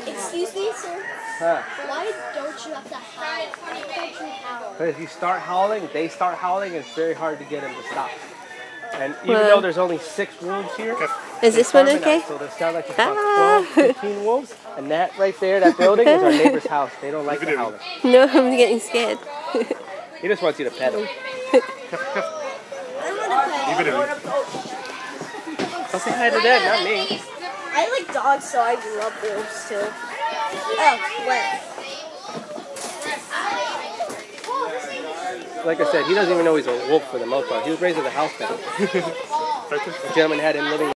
Excuse me, sir. Huh? Why don't you have to howl? Why don't you howl? Because if you start howling, they start howling, it's very hard to get them to stop. And even though there's only 6 wolves here, is this one okay? So there sound like about 12, 15 wolves. And that right there, that building, is our neighbor's house. They don't like the howling. No, I'm getting scared. He just wants you to pet him. Don't say hi to that, not me. I like dogs, so I love wolves too. Oh, what? Like I said, he doesn't even know he's a wolf for the most part. He was raised as a house pet. The gentleman had him living